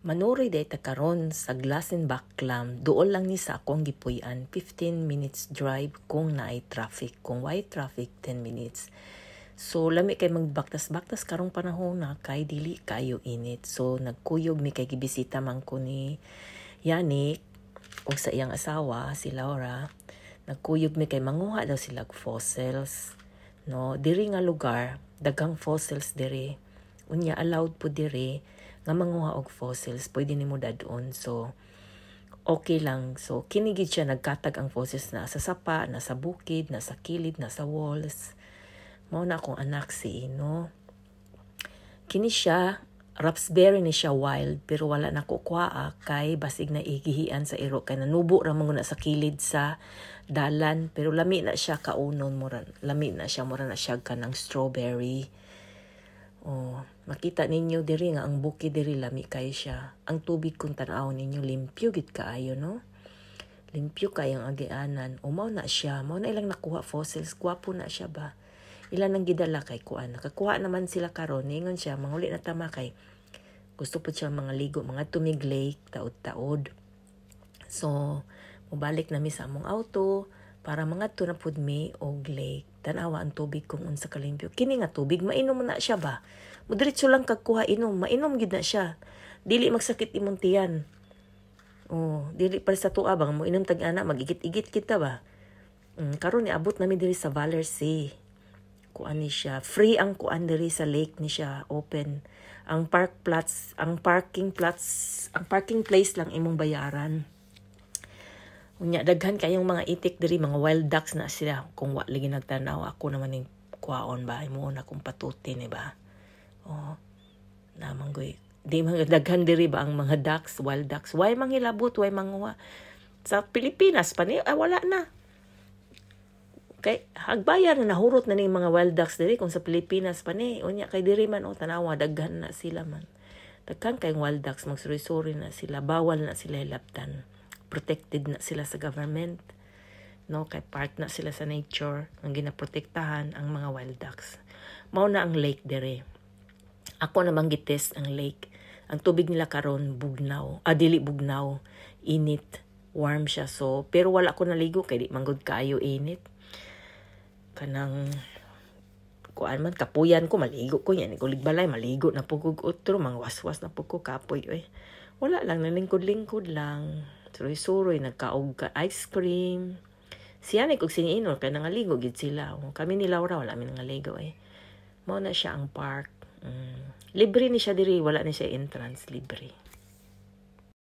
Manuri day ta karon sa Glasenbach Clam, duol lang ni sa akong gipuy-an, 15 minutes drive kung naay traffic. Kung way traffic, 10 minutes. So, lami kay magbaktas-baktas karong panahon na kay dili kayo init. So, nagkuyog mi kay gibisita man ko ni Yannick o sa iyang asawa, si Laura. Nagkuyog mi kay manguha daw sila fossils. No, diri nga lugar, daghang fossils diri. Unya allowed po diri nga manguha og fossils, pwede nimo dadon. So okay lang. So kinigid siya nagkatag ang fossils na sa sapa, na sa bukid, na sa kilid, na sa walls. Mao na akong anak si Ino. Kini siya raspberry ni siya wild pero wala na ko kuha kay basig na igihian sa iro kay nanubo ra man sa kilid sa dalan pero lami na siya kaunon mura. Lami na siya mura na siya kanang strawberry. Oh, makita ninyo diri nga ang bukid diri lami kay siya. Ang tubig kung tan-aw ninyo limpyo gid kaayo no. Limpyo kay ang agianan. Umaw na siya, mao na ilang nakuha fossils, gwapo na siya ba. Ilan nang gidala kay kuan. Nakakuha naman sila karon, ningon siya manguli na tama kay gusto po siya mga ligo, mga tumig lake, taod-taod. So, mubalik na mi sa among auto para mga tunapod mi og lake. Tanawa ang tubig kung unsa kalimpyo. Kini nga tubig, mainom na siya ba? Mudiretso lang kagkuha inom, mainom gid na siya. Dili magsakit imong tiyan. Oh, dili pa sa tuwa bang mo inom tag-ana magigit-igit kita ba? Karon ni abot nami diri sa Valer Sea. Kuan ni siya, free ang kuan diri sa lake ni siya, open. Ang parking place lang imong bayaran. Unya daghan kayong mga itik diri, mga wild ducks na sila. Kung wa lagi nagtanaw, ako naman ning kuwaon ba, imo na kung patutin ba. Oh, namang goy. Di mga daghan diri ba ang mga ducks, wild ducks. Way manghilabot, way manguha. Sa Pilipinas pa ni wala na. Kay hagbayar na nahurot na ning mga wild ducks diri kung sa Pilipinas pa ni. Unya kay diri man tanawa daghan na sila man. Daghan kay wild ducks magsuri-suri na sila, bawal na sila hilabtan. Protected na sila sa government. No, kay part na sila sa nature ang ginaprotektahan ang mga wild ducks. Mao na ang lake diri. Ako namang gitest ang lake. Ang tubig nila karon bugnaw. Dili bugnaw. Init. Warm siya. So, pero wala ko naligo kay di manggod kaayo init. Kanang kuan man kapuyan ko maligo ko yan igulig balay maligo na pugog utro mga waswas na pug ko kapoy wala lang nalingkod-lingkod lang suroy-suroy nagkaog ka ice cream siya ni kog siniinol kay nangaligo gid sila kami ni Laura wala mi nangaligo mao na siya ang park libre ni siya diri wala ni siya entrance libre.